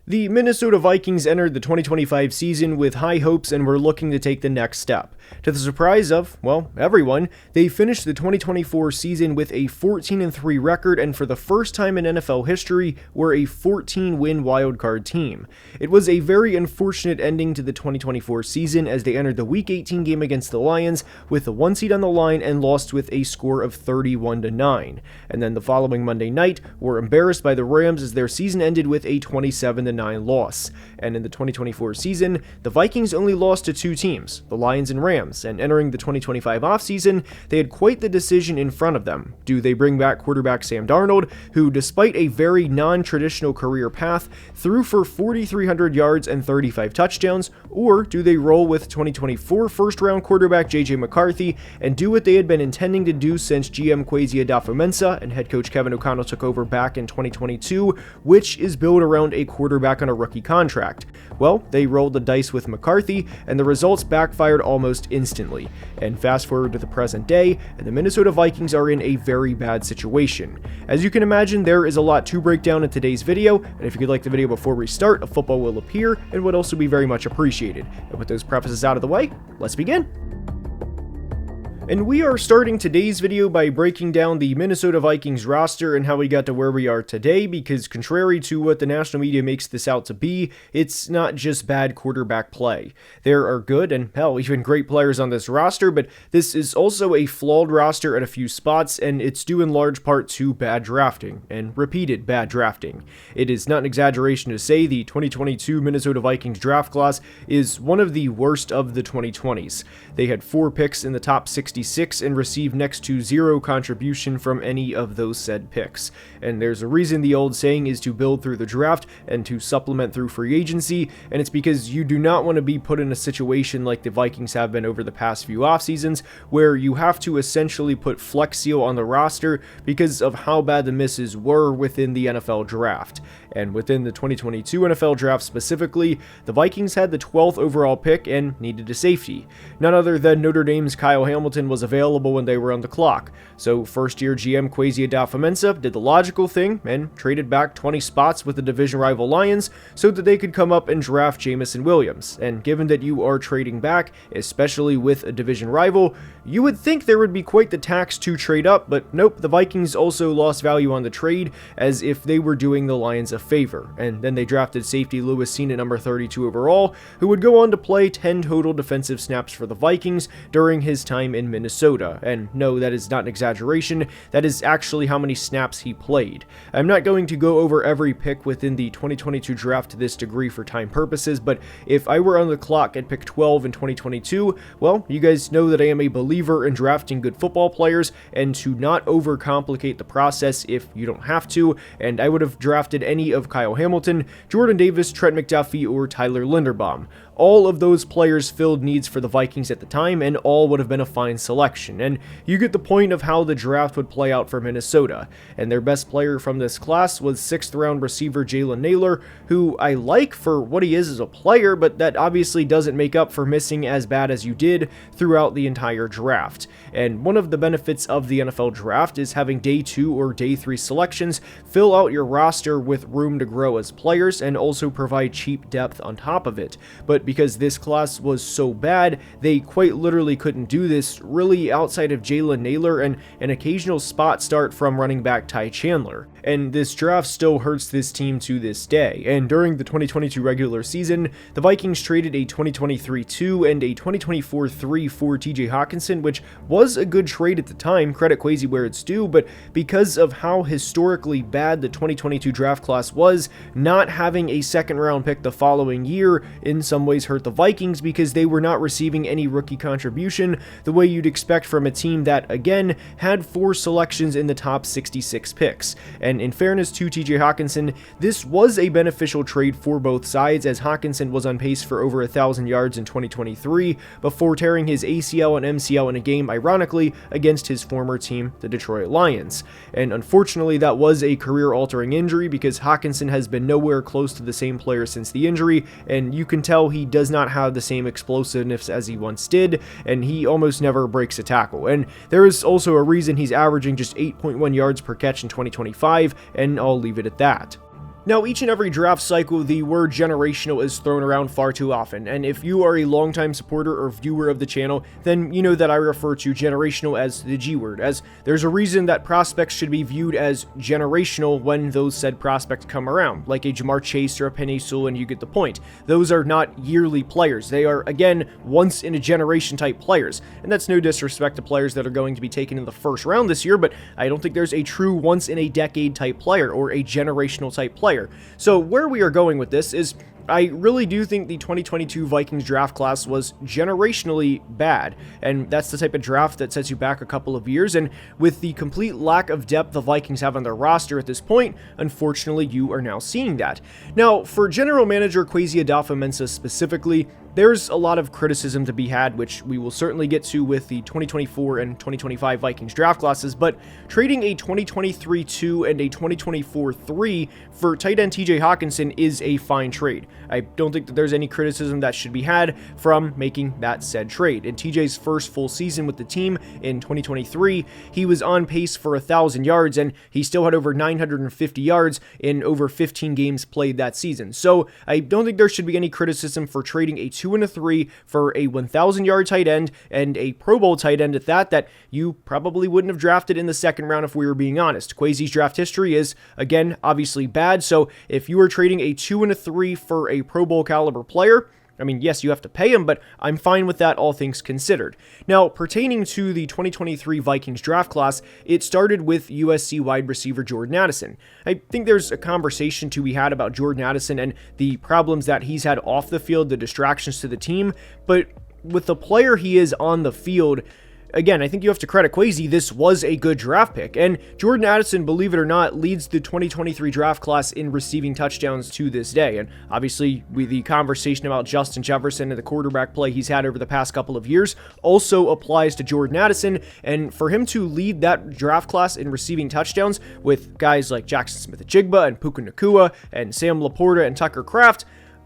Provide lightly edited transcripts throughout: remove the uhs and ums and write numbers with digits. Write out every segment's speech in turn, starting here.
The Minnesota Vikings entered the 2025 season with high hopes and were looking to take the next step. To the surprise of, well, everyone, they finished the 2024 season with a 14-3 record and for the first time in NFL history were a 14-win wildcard team. It was a very unfortunate ending to the 2024 season as they entered the Week 18 game against the Lions with the 1 seed on the line and lost with a score of 31-9. And then the following Monday night were embarrassed by the Rams as their season ended with a 27-9 loss. And in the 2024 season, the Vikings only lost to two teams, the Lions and Rams, and entering the 2025 offseason, they had quite the decision in front of them. Do they bring back quarterback Sam Darnold, who despite a very non-traditional career path, threw for 4,300 yards and 35 touchdowns, or do they roll with 2024 first-round quarterback JJ McCarthy and do what they had been intending to do since GM Kwesi Adofo-Mensah and head coach Kevin O'Connell took over back in 2022, which is built around a quarterback on a rookie contract? Well, they rolled the dice with McCarthy, and the results backfired almost instantly. And fast forward to the present day, and the Minnesota Vikings are in a very bad situation. As you can imagine, there is a lot to break down in today's video, and if you could like the video before we start, a football will appear and would also be very much appreciated. And with those prefaces out of the way, let's begin. And we are starting today's video by breaking down the Minnesota Vikings roster and how we got to where we are today, because contrary to what the national media makes this out to be, it's not just bad quarterback play. There are good and, hell, even great players on this roster, but this is also a flawed roster at a few spots, and it's due in large part to bad drafting, and repeated bad drafting. It is not an exaggeration to say the 2022 Minnesota Vikings draft class is one of the worst of the 2020s. They had 4 picks in the top 66 and received next to zero contribution from any of those said picks. And there's a reason the old saying is to build through the draft and to supplement through free agency, and it's because you do not want to be put in a situation like the Vikings have been over the past few off seasons, where you have to essentially put Flex Seal on the roster because of how bad the misses were within the NFL draft. And within the 2022 NFL draft specifically, the Vikings had the 12th overall pick and needed a safety. None other than Notre Dame's Kyle Hamilton was available when they were on the clock. So first-year GM Kwesi Adofo-Mensah did the logical thing and traded back 20 spots with the division rival Lions so that they could come up and draft Jameson Williams. And given that you are trading back, especially with a division rival, you would think there would be quite the tax to trade up, but nope, the Vikings also lost value on the trade as if they were doing the Lions a favor. And then they drafted safety Lewis Cine at number 32 overall, who would go on to play 10 total defensive snaps for the Vikings during his time in Minnesota. And no, that is not an exaggeration, that is actually how many snaps he played. I'm not going to go over every pick within the 2022 draft to this degree for time purposes, but if I were on the clock at pick 12 in 2022, well, you guys know that I am a believer in drafting good football players and to not overcomplicate the process if you don't have to, and I would have drafted any of Kyle Hamilton, Jordan Davis, Trent McDuffie, or Tyler Linderbaum. All of those players filled needs for the Vikings at the time, and all would have been a fine selection, and you get the point of how the draft would play out for Minnesota. And their best player from this class was 6th round receiver Jalen Nailor, who I like for what he is as a player, but that obviously doesn't make up for missing as bad as you did throughout the entire draft. And one of the benefits of the NFL draft is having day 2 or day 3 selections fill out your roster with room to grow as players and also provide cheap depth on top of it. But because this class was so bad, they quite literally couldn't do this really outside of Jalen Nailor and an occasional spot start from running back Ty Chandler. And this draft still hurts this team to this day. And during the 2022 regular season, the Vikings traded a 2023-2 and a 2024-3 for TJ Hockenson, which was a good trade at the time, credit Kwesi where it's due, but because of how historically bad the 2022 draft class was, not having a second round pick the following year in some ways hurt the Vikings because they were not receiving any rookie contribution the way you'd expect from a team that, again, had 4 selections in the top 66 picks. And in fairness to TJ Hockenson, this was a beneficial trade for both sides as Hockenson was on pace for over 1,000 yards in 2023 before tearing his ACL and MCL in a game, ironically, against his former team, the Detroit Lions. And unfortunately, that was a career-altering injury because Hockenson has been nowhere close to the same player since the injury, and you can tell he does not have the same explosiveness as he once did, and he almost never breaks a tackle. And there is also a reason he's averaging just 8.1 yards per catch in 2025, and I'll leave it at that. Now, each and every draft cycle, the word generational is thrown around far too often, and if you are a longtime supporter or viewer of the channel, then you know that I refer to generational as the G word, as there's a reason that prospects should be viewed as generational when those said prospects come around, like a Jamar Chase or a Penei Sewell, and you get the point. Those are not yearly players. They are, again, once-in-a-generation type players, and that's no disrespect to players that are going to be taken in the first round this year, but I don't think there's a true once-in-a-decade type player or a generational type player. So where we are going with this is I really do think the 2022 Vikings draft class was generationally bad, and that's the type of draft that sets you back a couple of years, and with the complete lack of depth the Vikings have on their roster at this point, unfortunately you are now seeing that. Now, for general manager Kwesi Adofo-Mensah specifically, there's a lot of criticism to be had, which we will certainly get to with the 2024 and 2025 Vikings draft classes, but trading a 2023 2 and a 2024 3 for tight end TJ Hawkinson is a fine trade. I don't think that there's any criticism that should be had from making that said trade. In TJ's first full season with the team in 2023, he was on pace for 1,000 yards, and he still had over 950 yards in over 15 games played that season. So I don't think there should be any criticism for trading a 2 and a 3 for a 1,000-yard tight end and a Pro Bowl tight end at that you probably wouldn't have drafted in the second round if we were being honest. Kwesi's draft history is, again, obviously bad, so if you were trading a 2 and a 3 for a Pro Bowl caliber player, I mean, yes, you have to pay him, but I'm fine with that, all things considered. Now, pertaining to the 2023 Vikings draft class, it started with USC wide receiver Jordan Addison. I think there's a conversation to be had about Jordan Addison and the problems that he's had off the field, the distractions to the team, but with the player he is on the field, again, I think you have to credit Kwesi. This was a good draft pick, and Jordan Addison, believe it or not, leads the 2023 draft class in receiving touchdowns to this day, and obviously with the conversation about Justin Jefferson and the quarterback play he's had over the past couple of years also applies to Jordan Addison, and for him to lead that draft class in receiving touchdowns with guys like Jackson Smith-Njigba and Puka Nacua and Sam Laporta and Tucker Kraft,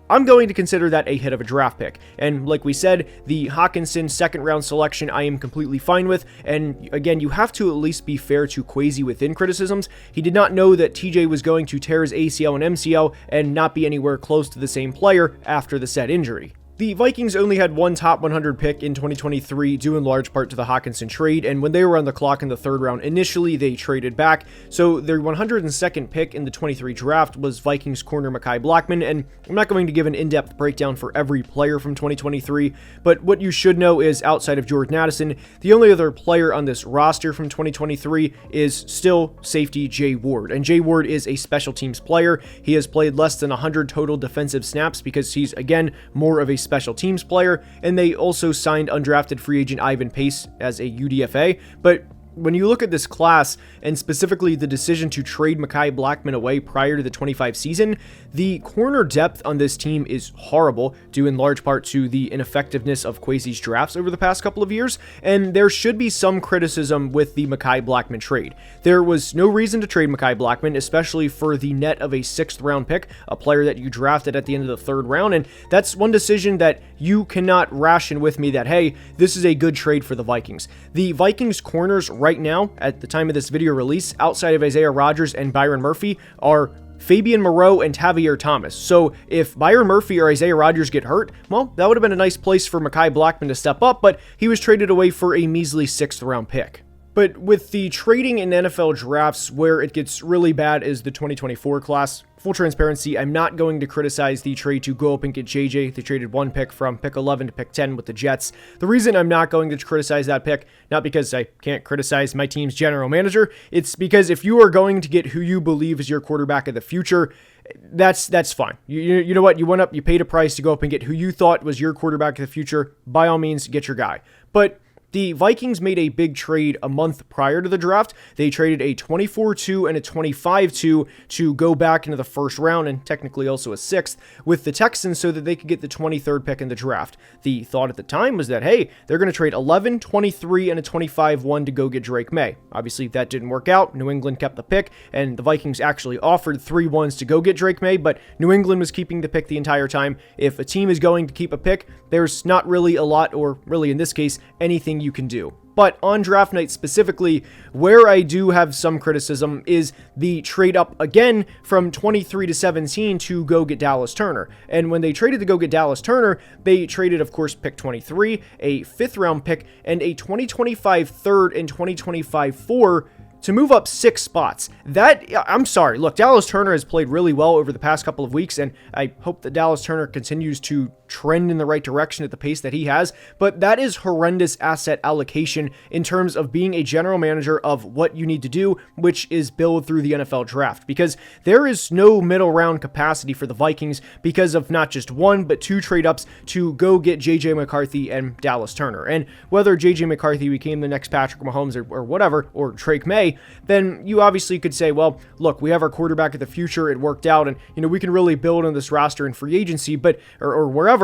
I'm going to consider that a hit of a draft pick. And like we said, the Hawkinson second round selection I am completely fine with. And again, you have to at least be fair to Kwesi within criticisms. He did not know that TJ was going to tear his ACL and MCL and not be anywhere close to the same player after the said injury. The Vikings only had one top 100 pick in 2023, due in large part to the Hawkinson trade, and when they were on the clock in the third round initially, they traded back, so their 102nd pick in the 23 draft was Vikings corner Mekhi Blackmon, and I'm not going to give an in-depth breakdown for every player from 2023, but what you should know is, outside of Jordan Addison, the only other player on this roster from 2023 is still safety Jay Ward, and Jay Ward is a special teams player. He has played less than 100 total defensive snaps because he's, again, more of a special teams player, and they also signed undrafted free agent Ivan Pace as a UDFA, but when you look at this class, and specifically the decision to trade Mekhi Blackmon away prior to the 25 season, the corner depth on this team is horrible, due in large part to the ineffectiveness of Kwesi's drafts over the past couple of years, and there should be some criticism with the Mekhi Blackmon trade. There was no reason to trade Mekhi Blackmon, especially for the net of a 6th round pick, a player that you drafted at the end of the 3rd round, and that's one decision that you cannot ration with me that, hey, this is a good trade for the Vikings. The Vikings corners right now, at the time of this video release, outside of Isaiah Rodgers and Byron Murphy, are Fabian Moreau and Tavier Thomas. So if Byron Murphy or Isaiah Rodgers get hurt, well, that would have been a nice place for Mekhi Blackmon to step up, but he was traded away for a measly 6th round pick. But with the trading in NFL drafts, where it gets really bad is the 2024 class. Full transparency, I'm not going to criticize the trade to go up and get JJ. They traded one pick from pick 11 to pick 10 with the Jets. The reason I'm not going to criticize that pick, not because I can't criticize my team's general manager, it's because if you are going to get who you believe is your quarterback of the future, that's fine. You know what? You went up, you paid a price to go up and get who you thought was your quarterback of the future. By all means, get your guy. But the Vikings made a big trade a month prior to the draft. They traded a 24-2 and a 25-2 to go back into the first round, and technically also a 6th, with the Texans so that they could get the 23rd pick in the draft. The thought at the time was that, hey, they're going to trade 11, 23, and a 25-1 to go get Drake May. Obviously, that didn't work out. New England kept the pick, and the Vikings actually offered 3 ones to go get Drake May, but New England was keeping the pick the entire time. If a team is going to keep a pick, there's not really a lot, or really in this case, anything everything you can do. But on draft night specifically, where I do have some criticism is the trade up again from 23 to 17 to go get Dallas Turner. And when they traded to go get Dallas Turner, they traded, of course, pick 23, a 5th round pick, and a 2025 third and 2025 4 to move up 6 spots. I'm sorry, look, Dallas Turner has played really well over the past couple of weeks, and I hope that Dallas Turner continues to trend in the right direction at the pace that he has, but that is horrendous asset allocation in terms of being a general manager of what you need to do, which is build through the NFL draft, because there is no middle round capacity for the Vikings because of not just 1, but 2 trade-ups to go get JJ McCarthy and Dallas Turner. And whether JJ McCarthy became the next Patrick Mahomes or whatever, or Drake May, then you obviously could say, well, look, we have our quarterback of the future, it worked out, and we can really build on this roster in free agency, but or wherever.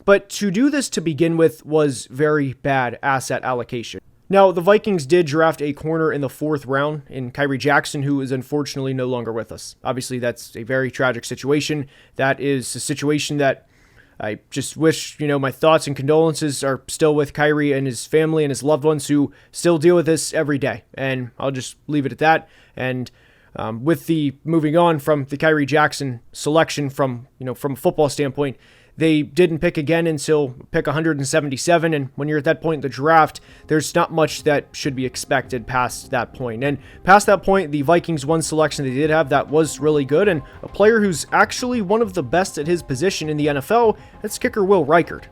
But to do this to begin with was very bad asset allocation. Now, the Vikings did draft a corner in the 4th round in Kyrie Jackson, who is unfortunately no longer with us. Obviously, that's a very tragic situation. That is a situation that I just wish, my thoughts and condolences are still with Kyrie and his family and his loved ones who still deal with this every day. And I'll just leave it at that. And with the moving on from the Kyrie Jackson selection from a football standpoint, they didn't pick again until pick 177, and when you're at that point in the draft, there's not much that should be expected past that point. And past that point, the Vikings one selection they did have that was really good, and a player who's actually one of the best at his position in the NFL, that's kicker Will Reichard.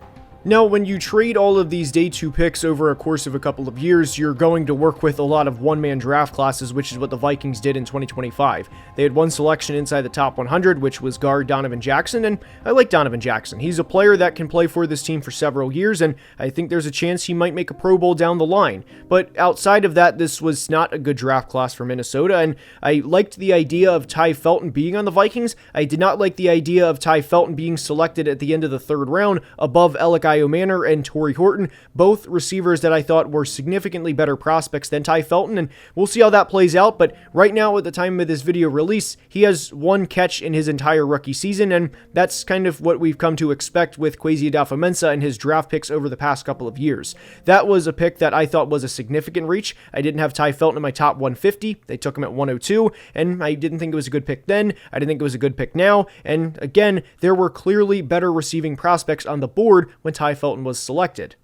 Now, when you trade all of these day 2 picks over a course of a couple of years, you're going to work with a lot of one-man draft classes, which is what the Vikings did in 2025. They had one selection inside the top 100, which was guard Donovan Jackson, and I like Donovan Jackson. He's a player that can play for this team for several years, and I think there's a chance he might make a Pro Bowl down the line. But outside of that, this was not a good draft class for Minnesota, and I liked the idea of Ty Felton being on the Vikings. I did not like the idea of Ty Felton being selected at the end of the 3rd round above Alec Manor and Torrey Horton, both receivers that I thought were significantly better prospects than Ty Felton, and we'll see how that plays out. But right now, at the time of this video release, he has 1 catch in his entire rookie season, and that's kind of what we've come to expect with Kwesi Adofo-Mensah and his draft picks over the past couple of years. That was a pick that I thought was a significant reach. I didn't have Ty Felton in my top 150. They took him at 102, and I didn't think it was a good pick then. I didn't think it was a good pick now, and again, there were clearly better receiving prospects on the board when Ty Felton was selected.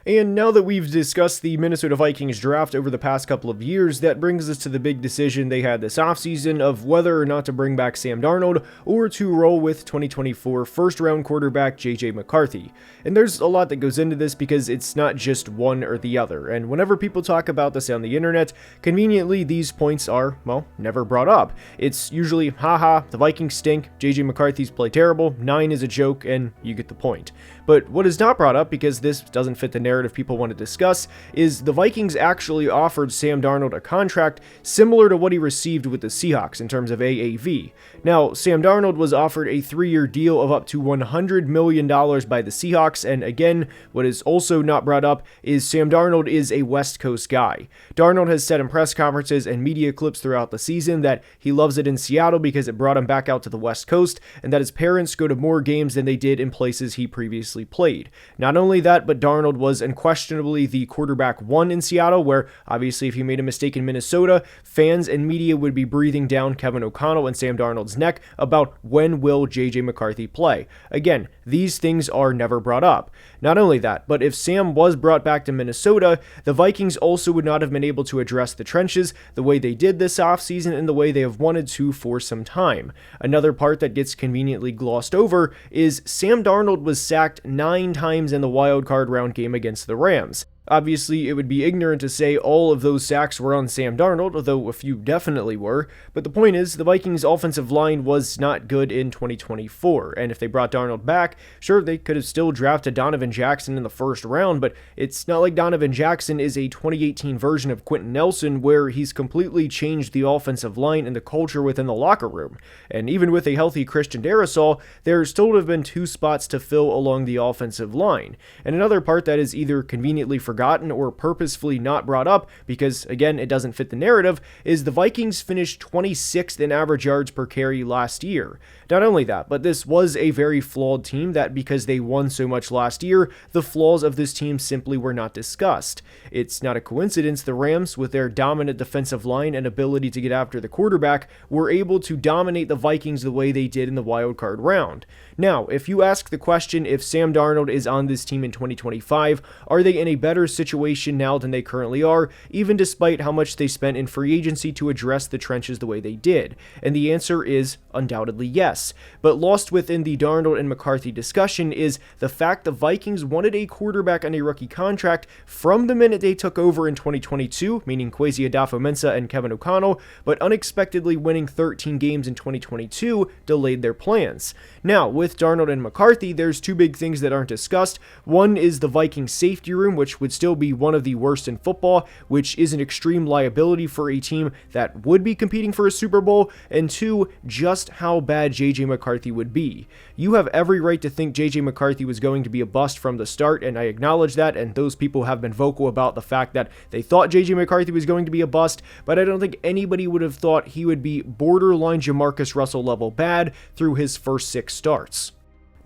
And now that we've discussed the Minnesota Vikings draft over the past couple of years, that brings us to the big decision they had this offseason of whether or not to bring back Sam Darnold or to roll with 2024 first-round quarterback JJ McCarthy. And there's a lot that goes into this because it's not just one or the other, and whenever people talk about this on the internet, conveniently these points are, well, never brought up. It's usually, haha, the Vikings stink, JJ McCarthy's play terrible, 9 is a joke, and you get the point. But what is not brought up, because this doesn't fit the narrative people want to discuss, is the Vikings actually offered Sam Darnold a contract similar to what he received with the Seahawks in terms of AAV. Now, Sam Darnold was offered a 3-year deal of up to $100 million by the Seahawks, and again, what is also not brought up is Sam Darnold is a West Coast guy. Darnold has said in press conferences and media clips throughout the season that he loves it in Seattle because it brought him back out to the West Coast, and that his parents go to more games than they did in places he previously played. Not only that, but Darnold was unquestionably the quarterback 1 in Seattle, where obviously if he made a mistake in Minnesota, fans and media would be breathing down Kevin O'Connell and Sam Darnold's neck about when will JJ McCarthy play. Again, these things are never brought up. Not only that, but if Sam was brought back to Minnesota, the Vikings also would not have been able to address the trenches the way they did this offseason and the way they have wanted to for some time. Another part that gets conveniently glossed over is Sam Darnold was sacked 9 times in the wild card round game against the Rams. Obviously, it would be ignorant to say all of those sacks were on Sam Darnold, although a few definitely were, but the point is, the Vikings' offensive line was not good in 2024, and if they brought Darnold back, sure, they could have still drafted Donovan Jackson in the first round, but it's not like Donovan Jackson is a 2018 version of Quentin Nelson, where he's completely changed the offensive line and the culture within the locker room. And even with a healthy Christian Darrisaw, there still would have been 2 spots to fill along the offensive line. And another part that is either conveniently forgotten forgotten or purposefully not brought up because, again, it doesn't fit the narrative, is the Vikings finished 26th in average yards per carry last year. Not only that, but this was a very flawed team that because they won so much last year, the flaws of this team simply were not discussed. It's not a coincidence the Rams, with their dominant defensive line and ability to get after the quarterback, were able to dominate the Vikings the way they did in the wild card round. Now, if you ask the question if Sam Darnold is on this team in 2025, are they in a better situation now than they currently are, even despite how much they spent in free agency to address the trenches the way they did? And the answer is undoubtedly yes. But lost within the Darnold and McCarthy discussion is the fact the Vikings wanted a quarterback on a rookie contract from the minute they took over in 2022, meaning Kwesi Adofo-Mensah and Kevin O'Connell, but unexpectedly winning 13 games in 2022 delayed their plans. Now, with Darnold and McCarthy, there's two big things that aren't discussed. One is the Vikings safety room, which would still be one of the worst in football, which is an extreme liability for a team that would be competing for a Super Bowl, and two, just how bad JJ McCarthy would be. You have every right to think JJ McCarthy was going to be a bust from the start, and I acknowledge that, and those people have been vocal about the fact that they thought JJ McCarthy was going to be a bust, but I don't think anybody would have thought he would be borderline Jamarcus Russell level bad through his first 6 starts.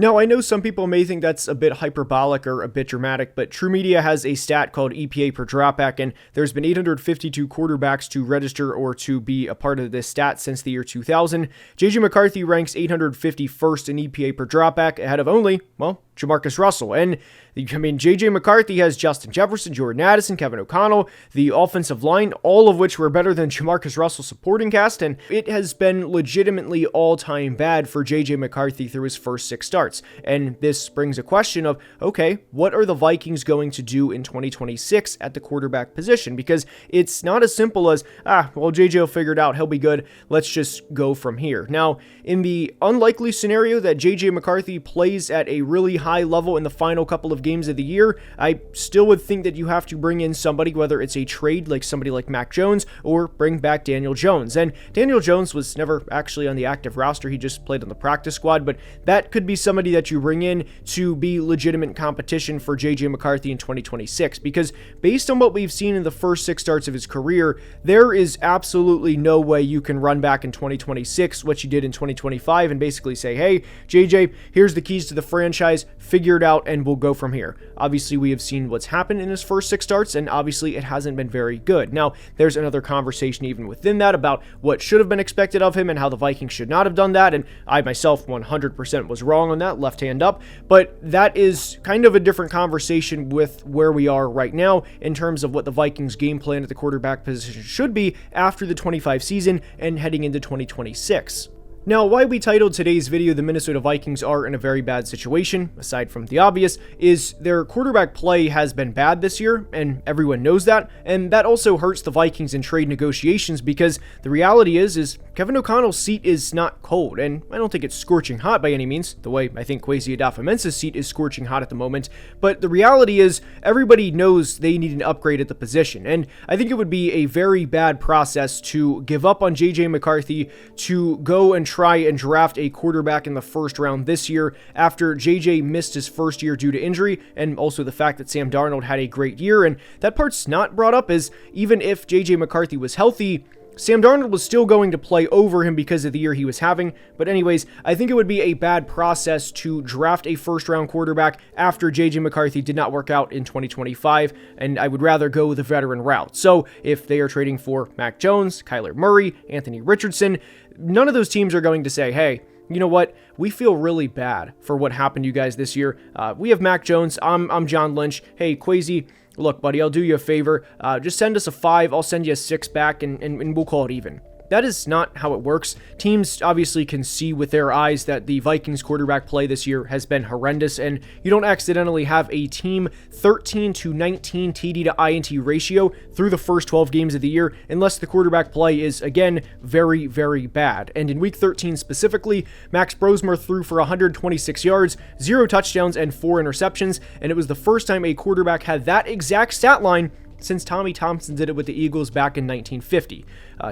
Now, I know some people may think that's a bit hyperbolic or a bit dramatic, but True Media has a stat called EPA per dropback, and there's been 852 quarterbacks to register or to be a part of this stat since the year 2000. JJ McCarthy ranks 851st in EPA per dropback, ahead of only, well, Jamarcus Russell. And I mean, JJ McCarthy has Justin Jefferson, Jordan Addison, Kevin O'Connell, the offensive line, all of which were better than Jamarcus Russell's supporting cast, and it has been legitimately all-time bad for JJ McCarthy through his first 6 starts. And this brings a question of, okay, what are the Vikings going to do in 2026 at the quarterback position? Because it's not as simple as, well, JJ will figure it out, he'll be good, let's just go from here. Now, in the unlikely scenario that JJ McCarthy plays at a really high level in the final couple of games of the year, I still would think that you have to bring in somebody, whether it's a trade like somebody like Mac Jones or bring back Daniel Jones. And Daniel Jones was never actually on the active roster, he just played on the practice squad, but that could be somebody that you bring in to be legitimate competition for JJ McCarthy in 2026, because based on what we've seen in the first 6 starts of his career, there is absolutely no way you can run back in 2026 what you did in 2025 and basically say, hey, JJ, here's the keys to the franchise, figure it out, and we'll go from here. Obviously, we have seen what's happened in his first 6 starts, and obviously it hasn't been very good. Now, there's another conversation even within that about what should have been expected of him and how the Vikings should not have done that, and I myself 100% was wrong on that, left hand up, but that is kind of a different conversation with where we are right now in terms of what the Vikings game plan at the quarterback position should be after the 25 season and heading into 2026. Now, why we titled today's video "The Minnesota Vikings Are in a Very Bad Situation," aside from the obvious, is their quarterback play has been bad this year, and everyone knows that, and that also hurts the Vikings in trade negotiations because the reality is Kevin O'Connell's seat is not cold, and I don't think it's scorching hot by any means, the way I think Kwesi Adofo-Mensah's seat is scorching hot at the moment, but the reality is everybody knows they need an upgrade at the position, and I think it would be a very bad process to give up on JJ McCarthy to go and try and draft a quarterback in the first round this year after JJ missed his first year due to injury, and also the fact that Sam Darnold had a great year. And that part's not brought up, as even if JJ McCarthy was healthy, Sam Darnold was still going to play over him because of the year he was having. But anyways, I think it would be a bad process to draft a first-round quarterback after JJ McCarthy did not work out in 2025, and I would rather go the veteran route. So if they are trading for Mac Jones, Kyler Murray, Anthony Richardson, none of those teams are going to say, hey, you know what? We feel really bad for what happened to you guys this year. We have Mac Jones. I'm John Lynch. Hey, Kwesi, look, buddy, I'll do you a favor. Just send us a 5. I'll send you a 6 back, and we'll call it even. That is not how it works. Teams obviously can see with their eyes that the Vikings quarterback play this year has been horrendous, and you don't accidentally have a team 13 to 19 TD to INT ratio through the first 12 games of the year unless the quarterback play is, again, very, very bad. And in Week 13 specifically, Max Brosmer threw for 126 yards, 0 touchdowns, and 4 interceptions, and it was the first time a quarterback had that exact stat line since Tommy Thompson did it with the Eagles back in 1950.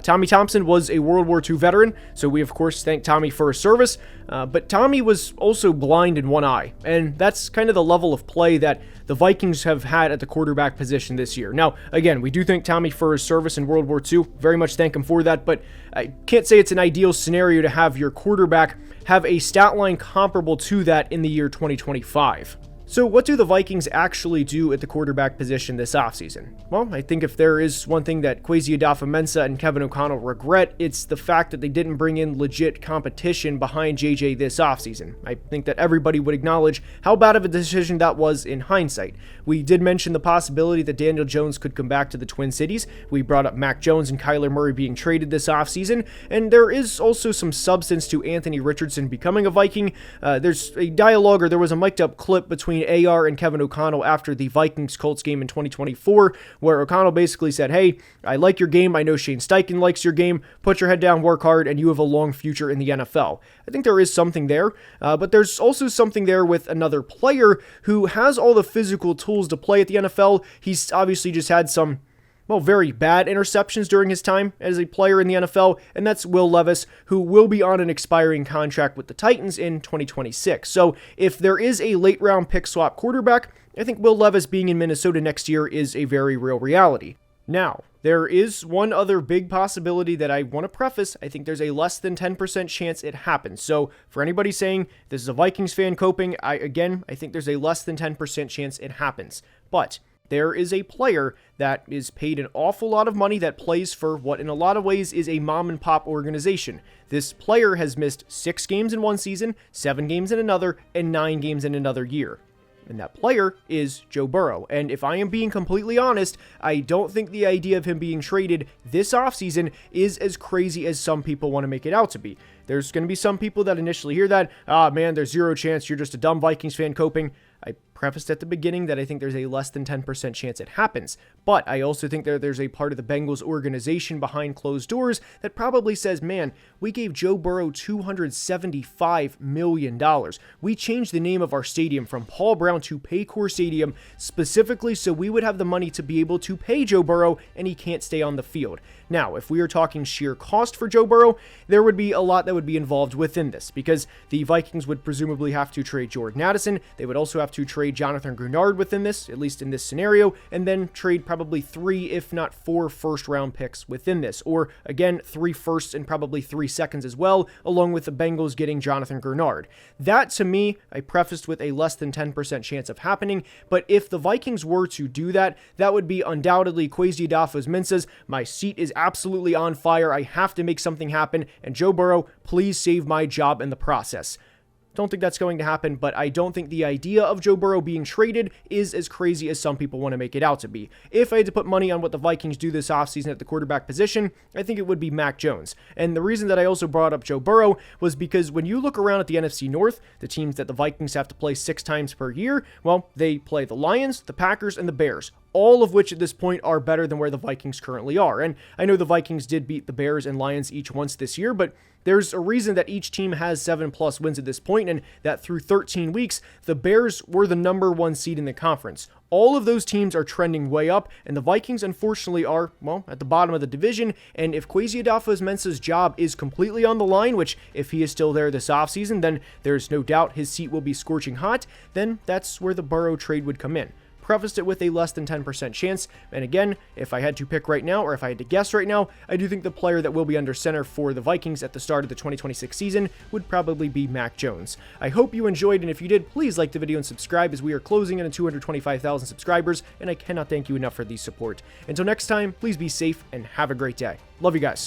Tommy Thompson was a World War II veteran, so we of course thank Tommy for his service, but Tommy was also blind in one eye, and that's kind of the level of play that the Vikings have had at the quarterback position this year. Now, again, we do thank Tommy for his service in World War II, very much thank him for that, but I can't say it's an ideal scenario to have your quarterback have a stat line comparable to that in the year 2025. So what do the Vikings actually do at the quarterback position this offseason? Well, I think if there is one thing that Kwesi Adofo-Mensah and Kevin O'Connell regret, it's the fact that they didn't bring in legit competition behind JJ this offseason. I think that everybody would acknowledge how bad of a decision that was in hindsight. We did mention the possibility that Daniel Jones could come back to the Twin Cities. We brought up Mac Jones and Kyler Murray being traded this offseason, and there is also some substance to Anthony Richardson becoming a Viking. There's a dialogue, or there was a mic'd up clip between AR and Kevin O'Connell after the Vikings-Colts game in 2024, where O'Connell basically said, hey, I like your game, I know Shane Steichen likes your game, put your head down, work hard, and you have a long future in the NFL. I think there is something there, but there's also something there with another player who has all the physical tools to play at the NFL. He's obviously just had some very bad interceptions during his time as a player in the NFL, and that's Will Levis, who will be on an expiring contract with the Titans in 2026. So if there is a late-round pick swap quarterback, I think Will Levis being in Minnesota next year is a very real reality. Now, there is one other big possibility that I want to preface. I think there's a less than 10% chance it happens. So for anybody saying this is a Vikings fan coping, I think there's a less than 10% chance it happens. But there is a player that is paid an awful lot of money that plays for what in a lot of ways is a mom and pop organization. This player has missed 6 games in one season, 7 games in another, and 9 games in another year. And that player is Joe Burrow. And if I am being completely honest, I don't think the idea of him being traded this offseason is as crazy as some people want to make it out to be. There's going to be some people that initially hear that, man, there's zero chance, you're just a dumb Vikings fan coping. I prefaced at the beginning that I think there's a less than 10% chance it happens, but I also think there's a part of the Bengals organization behind closed doors that probably says, man, we gave Joe Burrow $275 million. We changed the name of our stadium from Paul Brown to Paycor Stadium specifically so we would have the money to be able to pay Joe Burrow and he can't stay on the field. Now, if we are talking sheer cost for Joe Burrow, there would be a lot that would be involved within this because the Vikings would presumably have to trade Jordan Addison. They would also have to trade Jonathan Greenard within this, at least in this scenario, and then trade probably 3, if not 4 first-round picks within this, or again, 3 firsts and probably 3 seconds as well, along with the Bengals getting Jonathan Greenard. That, to me, I prefaced with a less than 10% chance of happening, but if the Vikings were to do that, that would be undoubtedly Kwesi Adofo-Mensah's, my seat is absolutely on fire, I have to make something happen, and Joe Burrow, please save my job in the process. Don't think that's going to happen, but I don't think the idea of Joe Burrow being traded is as crazy as some people want to make it out to be. If I had to put money on what the Vikings do this offseason at the quarterback position, I think it would be Mac Jones. And the reason that I also brought up Joe Burrow was because when you look around at the NFC North, the teams that the Vikings have to play 6 times per year, well, they play the Lions, the Packers, and the Bears, all of which at this point are better than where the Vikings currently are. And I know the Vikings did beat the Bears and Lions each once this year, but there's a reason that each team has 7+ wins at this point, and that through 13 weeks, the Bears were the number 1 seed in the conference. All of those teams are trending way up, and the Vikings, unfortunately, are, at the bottom of the division, and if Kwesi Adofo-Mensah's job is completely on the line, which, if he is still there this offseason, then there's no doubt his seat will be scorching hot, then that's where the Burrow trade would come in. Prefaced it with a less than 10% chance, and again, if I had to pick right now, or if I had to guess right now, I do think the player that will be under center for the Vikings at the start of the 2026 season would probably be Mac Jones. I hope you enjoyed, and if you did, please like the video and subscribe as we are closing in on 225,000 subscribers, and I cannot thank you enough for the support. Until next time, please be safe and have a great day. Love you guys.